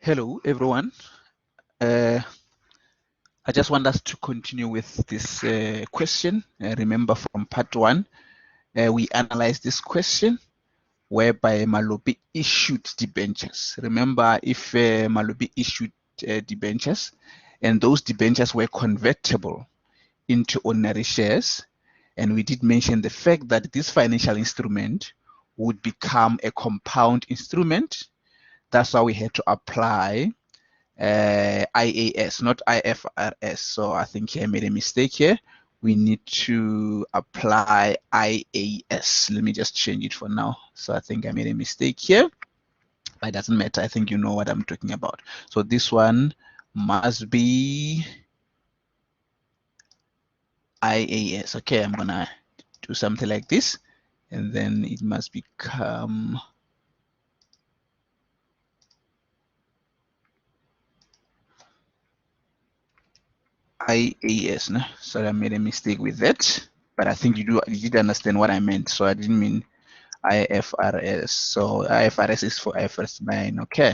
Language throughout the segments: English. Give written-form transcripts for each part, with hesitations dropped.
Hello, everyone. I just want us to continue with this question. Remember from part one, we analyzed this question whereby Malobi issued debentures. Remember, if Malobi issued debentures and those debentures were convertible into ordinary shares, and we did mention the fact that this financial instrument would become a compound instrument. That's why we had to apply IAS, not IFRS. So I think I made a mistake here. We need to apply IAS. Let me just change it for now. So I think I made a mistake here, but it doesn't matter. I think you know what I'm talking about. So this one must be IAS. Okay, I'm gonna do something like this, and then it must become IAS. No? Sorry, I made a mistake with that, but I think you did understand what I meant. So I didn't mean IFRS. So IFRS is for IFRS 9. Okay.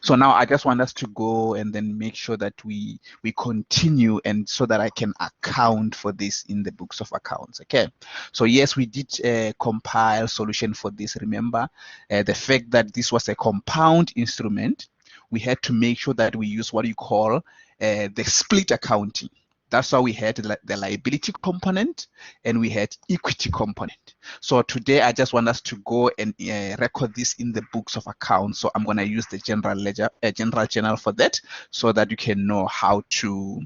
So now I just want us to go and then make sure that we continue, and so that I can account for this in the books of accounts. Okay. So yes, we did compile solution for this. Remember the fact that this was a compound instrument, we had to make sure that we use what you call the split accounting. That's why we had the liability component and we had equity component. So today I just want us to go and record this in the books of accounts. So I'm going to use the general ledger, general journal for that, so that you can know how to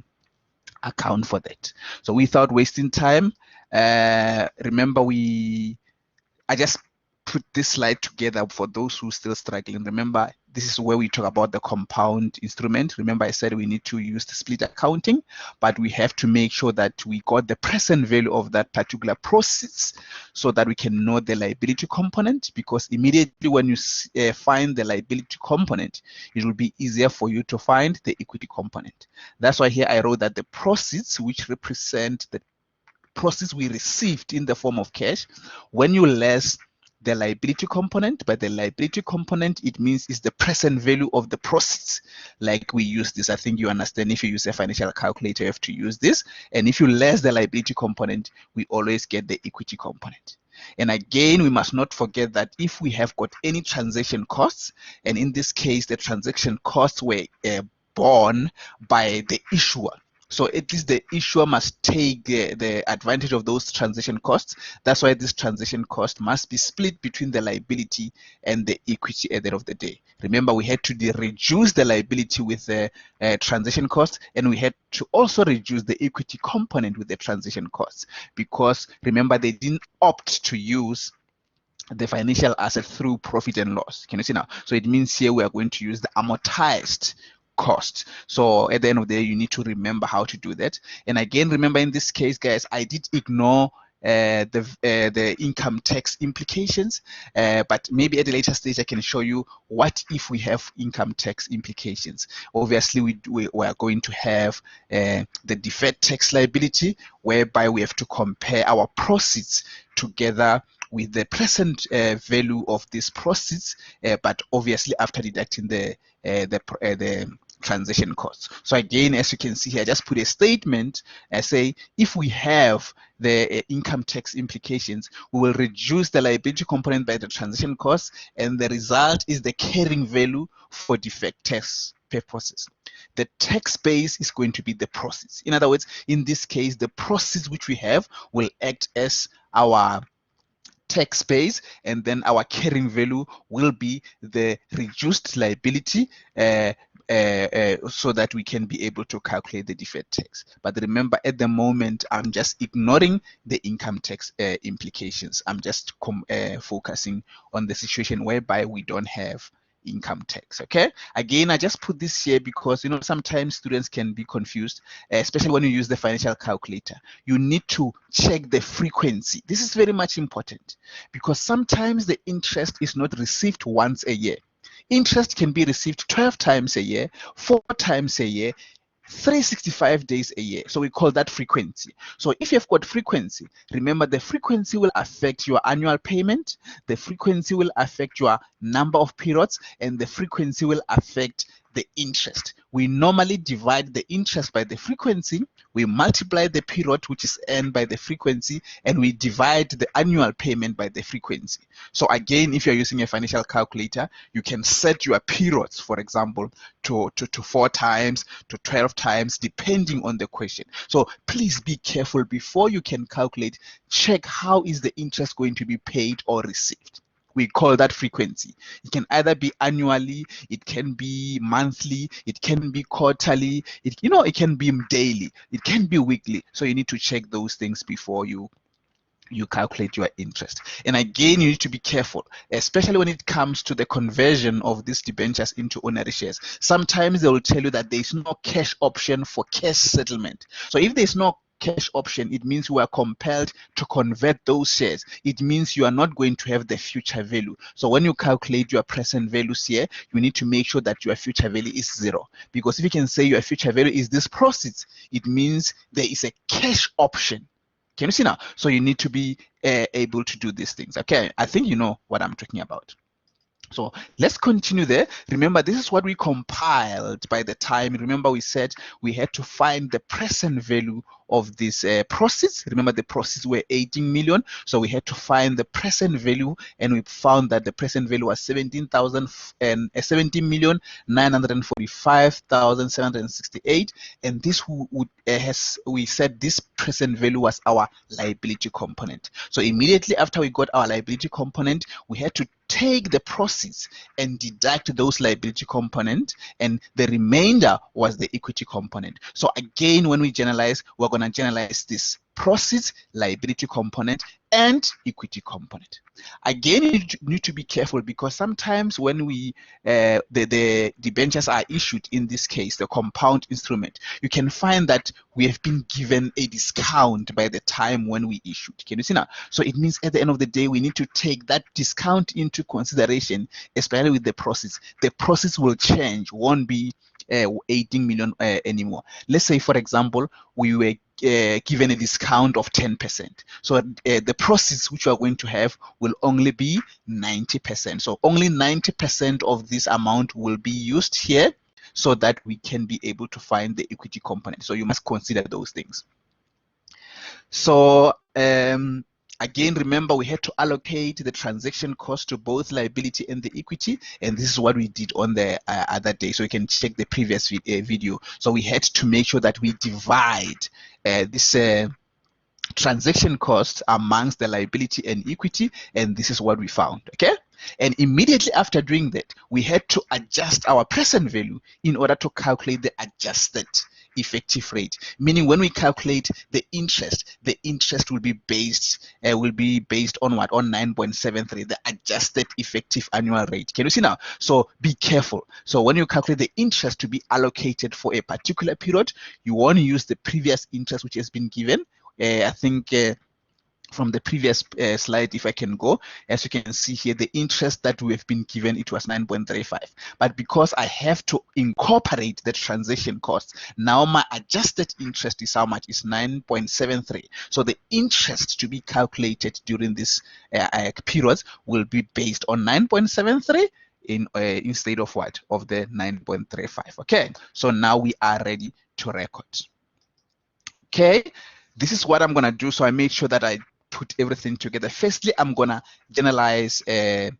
account for that. So without wasting time, remember I just put this slide together for those who are still struggling. Remember, this is where we talk about the compound instrument. Remember, I said we need to use the split accounting, but we have to make sure that we got the present value of that particular proceeds, so that we can know the liability component, because immediately when you find the liability component, it will be easier for you to find the equity component. That's why here I wrote that the proceeds, which represent the proceeds we received in the form of cash, when you less the liability component, but the liability component, it means is the present value of the proceeds. Like we use this, I think you understand. If you use a financial calculator, you have to use this. And if you less the liability component, we always get the equity component. And again, we must not forget that if we have got any transaction costs, and in this case, the transaction costs were borne by the issuer, so at least the issuer must take the advantage of those transaction costs. That's why this transaction cost must be split between the liability and the equity at the end of the day. Remember, we had to reduce the liability with the transaction cost, and we had to also reduce the equity component with the transaction costs, because remember, they didn't opt to use the financial asset through profit and loss. Can you see now? So it means here we are going to use the amortized cost. So at the end of the day, you need to remember how to do that. And again, remember in this case, guys, I did ignore the income tax implications, but maybe at a later stage I can show you what if we have income tax implications. Obviously, we are going to have the deferred tax liability, whereby we have to compare our proceeds together with the present value of these proceeds, but obviously after deducting the transaction costs. So again, as you can see here, I just put a statement and say, if we have the income tax implications, we will reduce the liability component by the transaction costs, and the result is the carrying value for deferred tax purposes. The tax base is going to be the proceeds. In other words, in this case, the proceeds which we have will act as our tax base, and then our carrying value will be the reduced liability, so that we can be able to calculate the deferred tax. But remember, at the moment, I'm just ignoring the income tax implications. I'm just focusing on the situation whereby we don't have income tax. Okay, again, I just put this here because sometimes students can be confused, especially when you use the financial calculator. You need to check the frequency. This is very much important, because sometimes the interest is not received once a year. Interest can be received 12 times a year, 4 times a year, 365 days a year. So we call that frequency. So if you've got frequency, remember the frequency will affect your annual payment, the frequency will affect your number of periods, and the frequency will affect the interest. We normally divide the interest by the frequency, we multiply the period, which is earned, by the frequency, and we divide the annual payment by the frequency. So again, if you're using a financial calculator, you can set your periods, for example, to 4 times, to 12 times, depending on the question. So please be careful before you can calculate. Check how is the interest going to be paid or received. We call that frequency. It can either be annually, it can be monthly, it can be quarterly, it can be daily, it can be weekly. So you need to check those things before you calculate your interest. And again, you need to be careful, especially when it comes to the conversion of these debentures into ordinary shares. Sometimes they will tell you that there is no cash option for cash settlement. So if there's no cash option, it means we are compelled to convert those shares. It means you are not going to have the future value. So when you calculate your present values here, you need to make sure that your future value is 0. Because if you can say your future value is this proceeds, it means there is a cash option. Can you see now? So you need to be able to do these things. Okay, I think you know what I'm talking about. So let's continue there. Remember, this is what we compiled by the time. Remember, we said we had to find the present value of this proceeds. Remember, the proceeds were 18 million. So we had to find the present value, and we found that the present value was 17,945,768. And this would we said this present value was our liability component. So immediately after we got our liability component, we had to take the proceeds and deduct those liability component, and the remainder was the equity component. So again, when we generalize, we're going to generalize this proceeds, liability component, and equity component. Again, you need to be careful, because sometimes when we the debentures are issued, in this case the compound instrument, you can find that we have been given a discount by the time when we issued. Can you see now? So it means at the end of the day, we need to take that discount into consideration, especially with the proceeds. The proceeds will change, won't be 18 million anymore. Let's say, for example, we were given a discount of 10%. So the proceeds which we are going to have will only be 90%. So only 90% of this amount will be used here, so that we can be able to find the equity component. So you must consider those things. So again, remember, we had to allocate the transaction cost to both liability and the equity, and this is what we did on the other day. So you can check the previous video. So we had to make sure that we divide this transaction cost amongst the liability and equity, and this is what we found. Okay, and immediately after doing that, we had to adjust our present value in order to calculate the adjusted effective rate, meaning when we calculate the interest will be based on what? On 9.73, the adjusted effective annual rate. Can you see now? So be careful. So when you calculate the interest to be allocated for a particular period, you want to use the previous interest which has been given. I think from the previous slide, if I can go, as you can see here, the interest that we have been given, it was 9.35. But because I have to incorporate the transaction costs, now my adjusted interest is how much? Is 9.73. So the interest to be calculated during this period will be based on 9.73 instead of what? Of the 9.35. Okay, so now we are ready to record. Okay, this is what I'm going to do. So I made sure that I put everything together. Firstly, I'm going to generalize the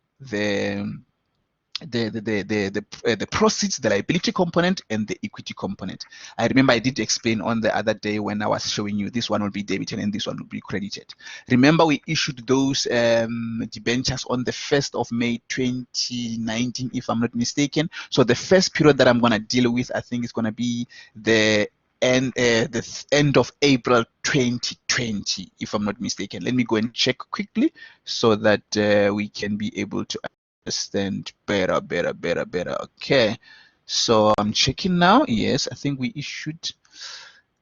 proceeds, the liability component, and the equity component. I remember I did explain on the other day when I was showing you this one will be debited and this one will be credited. Remember, we issued those debentures on the 1st of May 2019, if I'm not mistaken. So the first period that I'm going to deal with, I think, is going to be the end of April 2020, if I'm not mistaken. Let me go and check quickly so that we can be able to understand better. Okay, so I'm checking now. Yes, I think we issued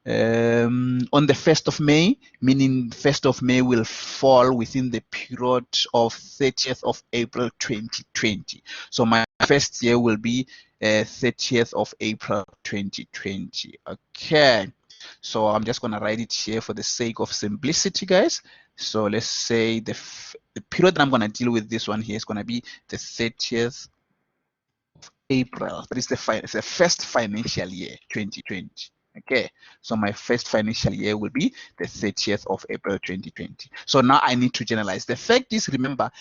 on the 1st of May, meaning 1st of May will fall within the period of 30th of April 2020. So my first year will be 30th of April 2020. Okay, so I'm just going to write it here for the sake of simplicity, guys. So let's say the period that I'm going to deal with, this one here, is going to be the 30th of April. That is the first financial year, 2020. Okay, so my first financial year will be the 30th of April 2020. So now I need to generalize. The fact is, remember,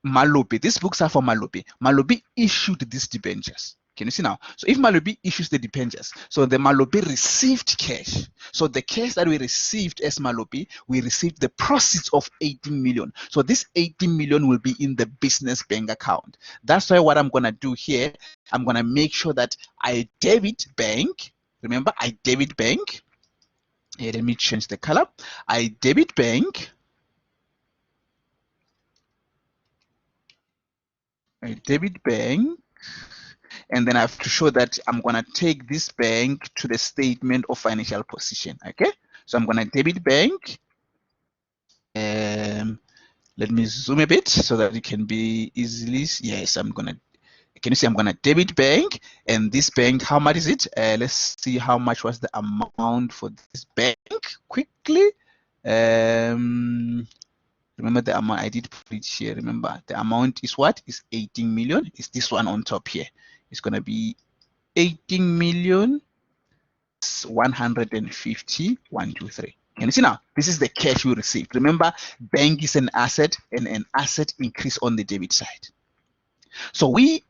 Malope, these books are for Malope. Malope issued these debentures. Can you see now? So if Malope issues the debentures, so the Malope received cash. So the cash that we received as Malope, we received the proceeds of 18 million. So this 18 million will be in the business bank account. That's why what I'm going to do here, I'm going to make sure that I debit bank. Remember, I debit bank. Here, let me change the color. I debit bank. I debit bank. And then I have to show that I'm going to take this bank to the statement of financial position. Okay, so I'm going to debit bank. Let me zoom a bit so that it can be easily. Yes, I'm going to. Can you see I'm going to debit bank, and this bank, how much is it? Let's see how much was the amount for this bank quickly. Remember the amount I did put it here. Remember the amount is what? Is 18 million. Is this one on top here? It's going to be 18 million 150 123. Can you see now? This is the cash we received. Remember, bank is an asset, and an asset increase on the debit side. So we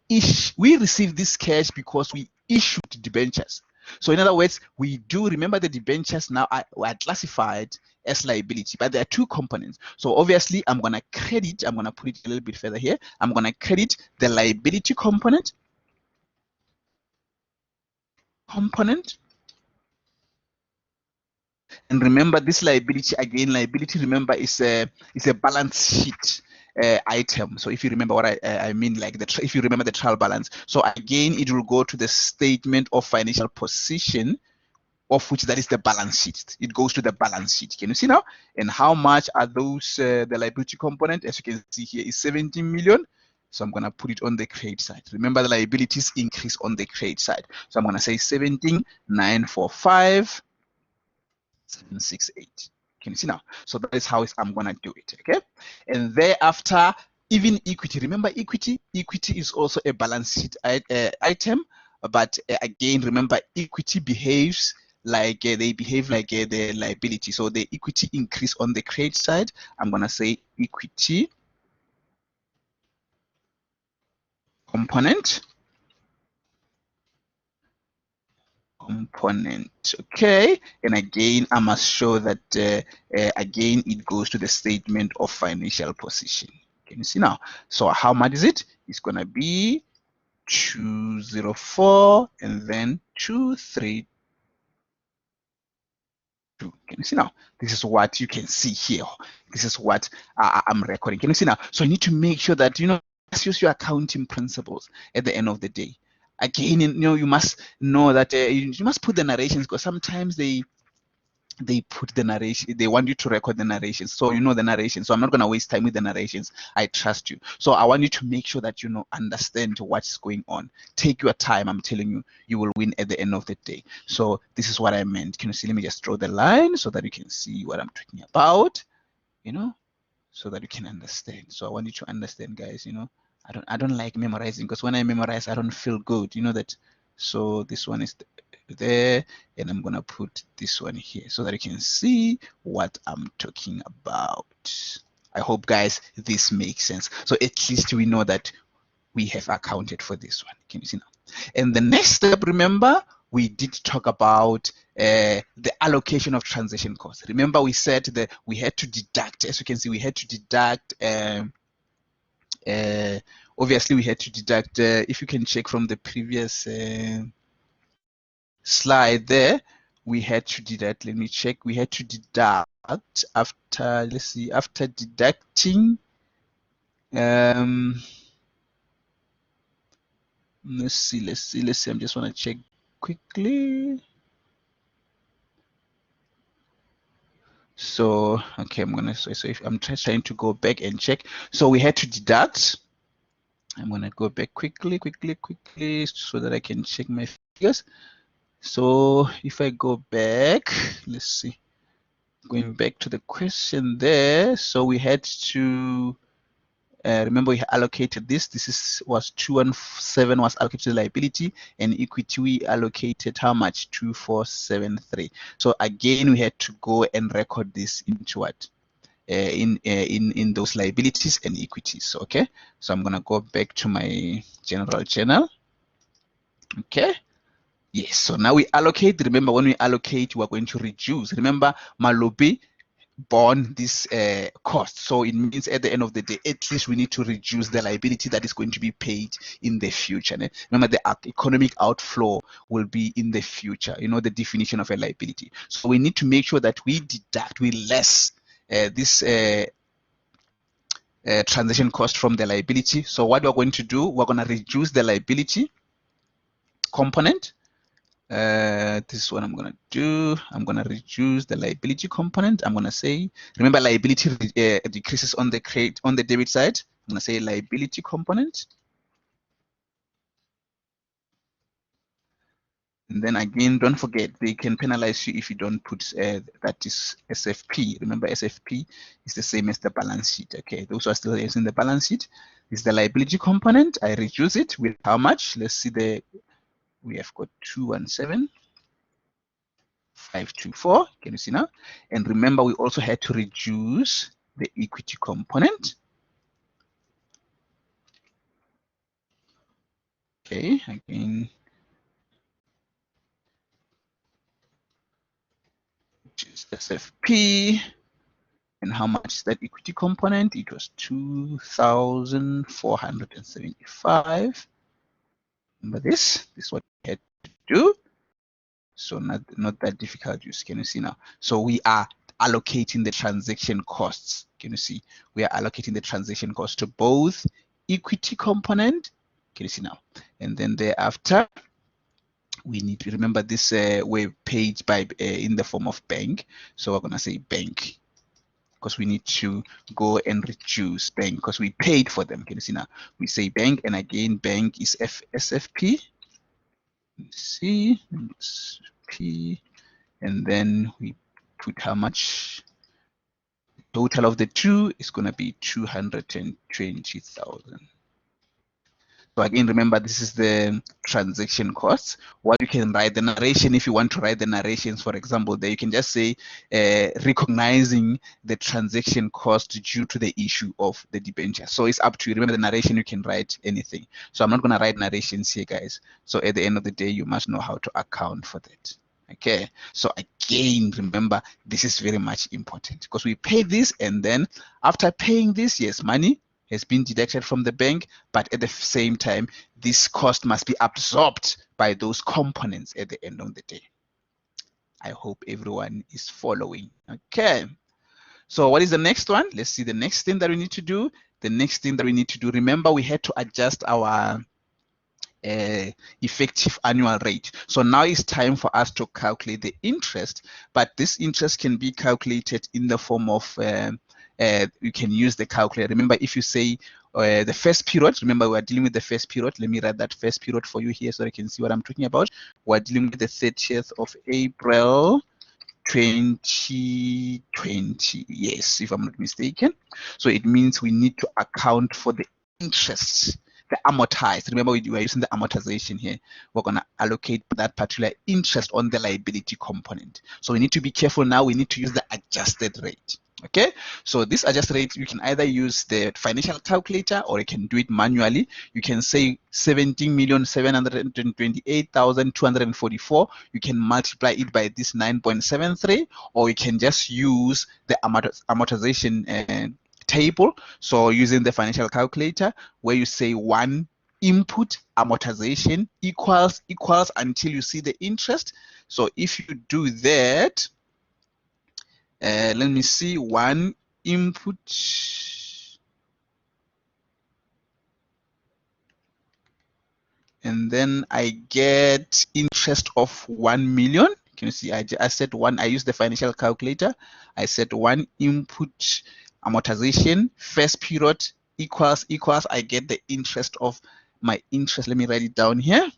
receive this cash because we issued debentures. So in other words, we do remember the debentures now are classified as liability, but there are two components. So obviously, I'm going to credit. I'm going to put it a little bit further here. I'm going to credit the liability component. And remember, this liability again, remember is a balance sheet item. So if you remember what I mean, like if you remember the trial balance, so again it will go to the statement of financial position, of which that is the balance sheet. It goes to the balance sheet. Can you see now? And how much are those? The liability component, as you can see here, is 17 million. So I'm going to put it on the credit side. Remember, the liabilities increase on the credit side. So I'm going to say 17,945. 768. Can you see now? So that is how I'm going to do it. Okay. And thereafter, even equity. Remember, equity is also a balance sheet item. But again, remember, equity behaves like they behave like the liability. So the equity increase on the credit side. I'm going to say equity component. Okay, and again I must show that again it goes to the statement of financial position. Can you see now? So how much is it? It's going to be 204 and then 232. Can you see now? This is what you can see here. This is what I'm recording. Can you see now? So you need to make sure that you use your accounting principles at the end of the day. Again, you must know that you must put the narrations, because sometimes they put the narration, they want you to record the narrations, so you know the narration. So I'm not going to waste time with the narrations. I trust you. So I want you to make sure that understand what's going on. Take your time. I'm telling you, you will win at the end of the day. So this is what I meant. Can you see? Let me just draw the line so that you can see what I'm talking about, so that you can understand. So I want you to understand, guys. I don't like memorizing, because when I memorize, I don't feel good. You know that. So this one is there, and I'm gonna put this one here so that you can see what I'm talking about. I hope, guys, this makes sense. So at least we know that we have accounted for this one. Can you see now? And the next step, remember, we did talk about the allocation of transaction costs. Remember, we said that we had to deduct, as you can see, we had to deduct obviously we had to deduct, if you can check from the previous slide there, we had to deduct, let me check, we had to deduct after, let's see, after deducting, let's see, I just want to check quickly. So okay, I'm gonna so if I'm trying to go back and check, so we had to deduct. I'm gonna go back quickly so that I can check my figures. So if I go back, let's see, going back to the question there, so we had to remember we allocated this. Was 217 was allocated to liability, and equity we allocated how much? 2473. So again, we had to go and record this into what? In those liabilities and equities. Okay, so I'm gonna go back to my general journal. Okay. Yes, so now we allocate. Remember, when we allocate, we're going to reduce. Remember, Malobi borne this cost. So it means at the end of the day, at least we need to reduce the liability that is going to be paid in the future. Remember, the economic outflow will be in the future. You know the definition of a liability. So we need to make sure that we deduct, we less this transaction cost from the liability. So what we're going to do, we're going to reduce the liability component. This is what I'm going to do. I'm going to reduce the liability component. I'm going to say, remember, liability decreases on the debit side. I'm going to say liability component. And then again, don't forget, they can penalize you if you don't put that is SFP. Remember, SFP is the same as the balance sheet. Okay, those are still using the balance sheet. This is the liability component. I reduce it with how much? Let's see, we have got 217. 524, can you see now? And remember, we also had to reduce the equity component. Okay, again, which is SFP. And how much is that equity component? It was 2,475. Remember this? This is what we had to do. So not that difficult. Can you see now? So we are allocating the transaction costs. Can you see? We are allocating the transaction cost to both equity component. Can you see now? And then thereafter, we need to remember this we're paid by in the form of bank. So we're gonna say bank, because we need to go and reduce bank because we paid for them. Can you see now? We say bank, and again, bank is SFP. See, P, and then we put how much. Total of the two is going to be 220,000. So again, remember, this is the transaction costs. What you can write the narration, if you want to write the narrations, for example, there you can just say recognizing the transaction cost due to the issue of the debenture. So it's up to you. Remember, the narration, you can write anything. So I'm not going to write narrations here, guys. So at the end of the day, you must know how to account for that. Okay, so again, remember, this is very much important because we pay this, and then after paying this, yes, money has been deducted from the bank, but at the same time, this cost must be absorbed by those components at the end of the day. I hope everyone is following. Okay, so what is the next one? Let's see the next thing that we need to do. The next thing that we need to do, remember, we had to adjust our effective annual rate. So now it's time for us to calculate the interest, but this interest can be calculated in the form of you can use the calculator. Remember, if you say the first period, remember we're dealing with the first period. Let me write that first period for you here so you can see what I'm talking about. We're dealing with the 30th of April 2020. Yes, if I'm not mistaken. So it means we need to account for the interest, the amortized. Remember, we are using the amortization here. We're going to allocate that particular interest on the liability component. So we need to be careful now. We need to use the adjusted rate. Okay, so this adjusted rate, you can either use the financial calculator or you can do it manually. You can say 17,728,244. You can multiply it by this 9.73, or you can just use the amortization table. So using the financial calculator, where you say one input amortization equals until you see the interest. So if you do that, let me see, one input, and then I get interest of 1 million. Can you see? I said one. I use the financial calculator. I said one input amortization first period equals. I get the interest of my interest. Let me write it down here.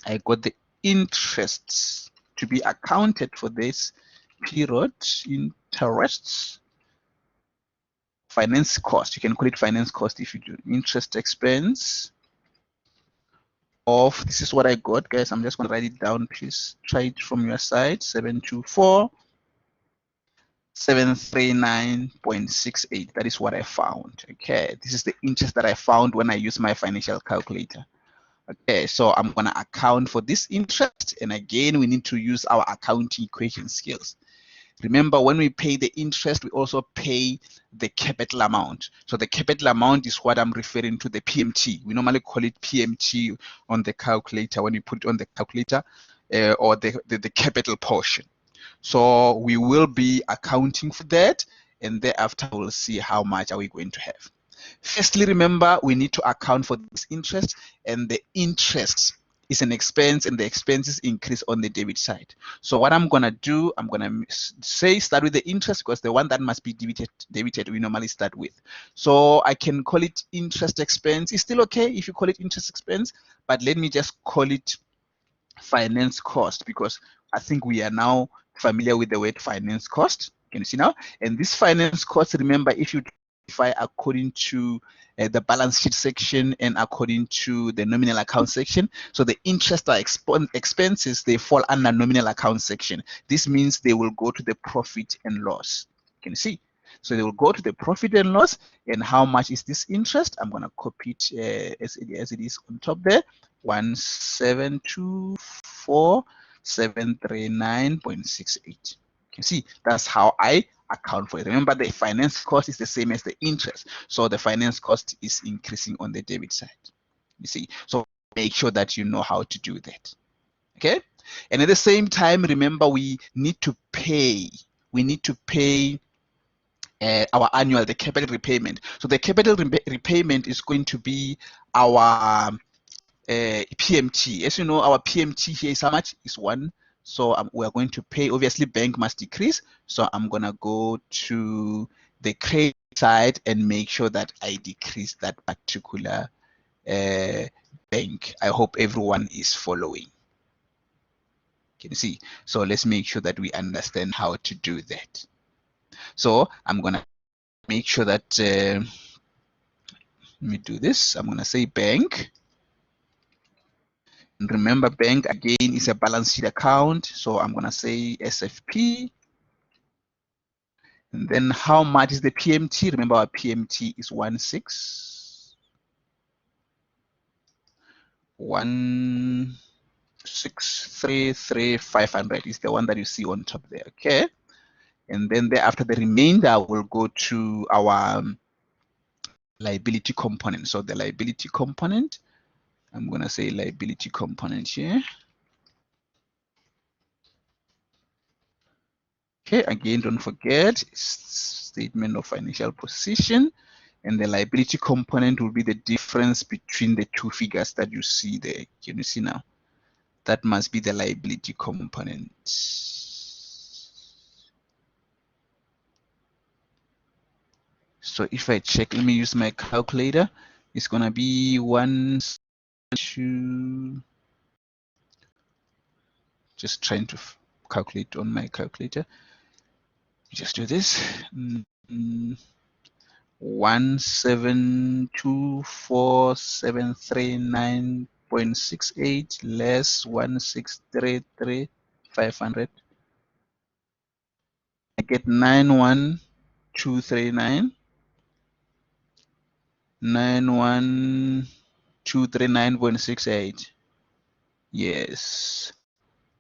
I got the interest to be accounted for this period, interests finance cost. You can call it finance cost if you do. Interest expense of, this is what I got, guys. I'm just going to write it down. Please try it from your side. 724,739.68. That is what I found. Okay, this is the interest that I found when I use my financial calculator. Okay, so I'm going to account for this interest, and again we need to use our accounting equation skills. Remember, when we pay the interest, we also pay the capital amount. So the capital amount is what I'm referring to, the PMT. We normally call it PMT on the calculator when you put it on the calculator, or the capital portion. So we will be accounting for that, and thereafter we'll see how much are we going to have. Firstly, remember, we need to account for this interest, and the interest is an expense, and the expenses increase on the debit side. So what I'm going to do, I'm going to say start with the interest, because the one that must be debited we normally start with. So I can call it interest expense. It's still okay if you call it interest expense, but let me just call it finance cost, because I think we are now familiar with the word finance cost. Can you see now? And this finance cost, remember, if you according to the balance sheet section and according to the nominal account section. So the interest are expenses, they fall under nominal account section. This means they will go to the profit and loss. Can you see? So they will go to the profit and loss. And how much is this interest? I'm going to copy it as it is on top there. 1,724,739.68. You see, that's how I account for it. Remember, the finance cost is the same as the interest. So the finance cost is increasing on the debit side. You see, so make sure that you know how to do that. Okay. And at the same time, remember, we need to pay. We need to pay our annual, the capital repayment. So the capital repayment is going to be our PMT. As you know, our PMT here is how much? Is 1. So we're going to pay. Obviously, bank must decrease. So I'm going to go to the credit side and make sure that I decrease that particular bank. I hope everyone is following. Can you see? So let's make sure that we understand how to do that. So I'm going to make sure that, let me do this. I'm going to say bank. And remember, bank again is a balance sheet account. So I'm going to say SFP. And then how much is the PMT? Remember, our PMT is 1,633,500 is the one that you see on top there. Okay. And then thereafter, the remainder will go to our liability component. So the liability component, I'm going to say liability component here. Okay, again, don't forget statement of financial position, and the liability component will be the difference between the two figures that you see there. Can you see now? That must be the liability component. So if I check, let me use my calculator. It's going to be 1, 2, just trying to calculate on my calculator. Just do this. 1,724,739.68 less 1,633,500. I get 91,239. 91,239.68. Yes.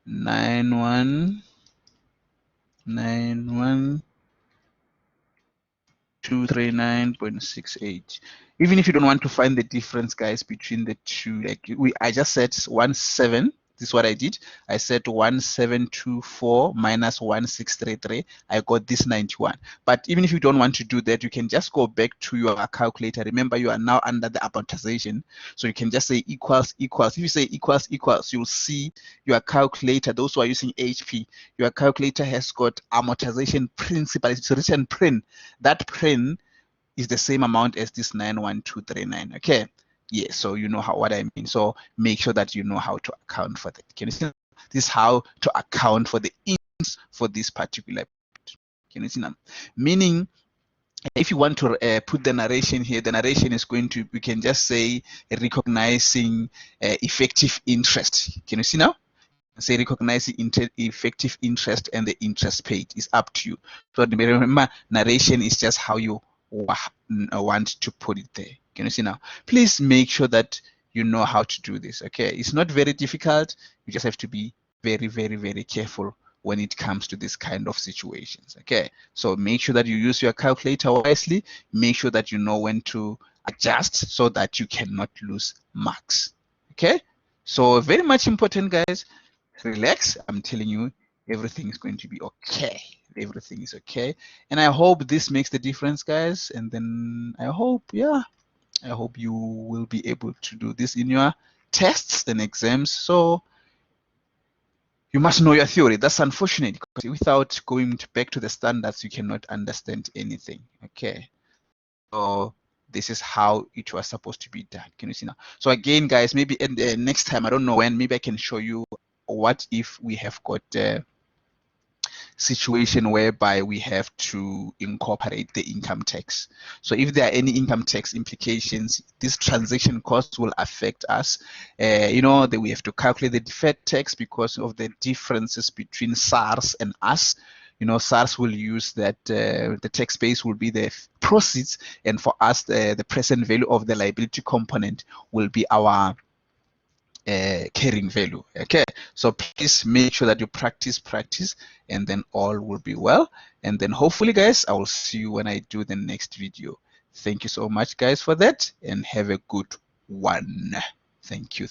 239.68. Even if you don't want to find the difference, guys, between the two, like I just said 17. This is what I did. I said 1,724 minus 1,633. I got this 91. But even if you don't want to do that, you can just go back to your calculator. Remember, you are now under the amortization. So you can just say equals equals. If you say equals equals, you'll see your calculator. Those who are using HP, your calculator has got amortization principal. It's written print. That print is the same amount as this 91239. Okay. Yeah, so you know what I mean. So make sure that you know how to account for that. Can you see? This is how to account for the ins for this particular. Can you see now? Meaning, if you want to put the narration here, the narration is going to, we can just say recognizing effective interest. Can you see now? Say recognizing effective interest and the interest paid is up to you. So remember, narration is just how you want to put it there. Can you see now? Please make sure that you know how to do this. Okay, it's not very difficult. You just have to be very, very, very careful when it comes to this kind of situations. Okay, so make sure that you use your calculator wisely. Make sure that you know when to adjust so that you cannot lose marks. Okay, so very much important, guys. Relax. I'm telling you, everything is going to be okay. Everything is okay. And I hope this makes the difference, guys. And then I hope, yeah, I hope you will be able to do this in your tests and exams. So you must know your theory. That's unfortunate, because without going back to the standards, you cannot understand anything. Okay. So this is how it was supposed to be done. Can you see now? So again, guys, maybe next time, I don't know when, maybe I can show you what if we have got a situation whereby we have to incorporate the income tax. So if there are any income tax implications, this transaction cost will affect us. You know, that we have to calculate the deferred tax because of the differences between SARS and us. You know, SARS will use that the tax base will be the proceeds, and for us, the present value of the liability component will be our carrying value. Okay, so please make sure that you practice, and then all will be well. And then hopefully, guys, I will see you when I do the next video. Thank you so much, guys, for that, and have a good one. Thank you.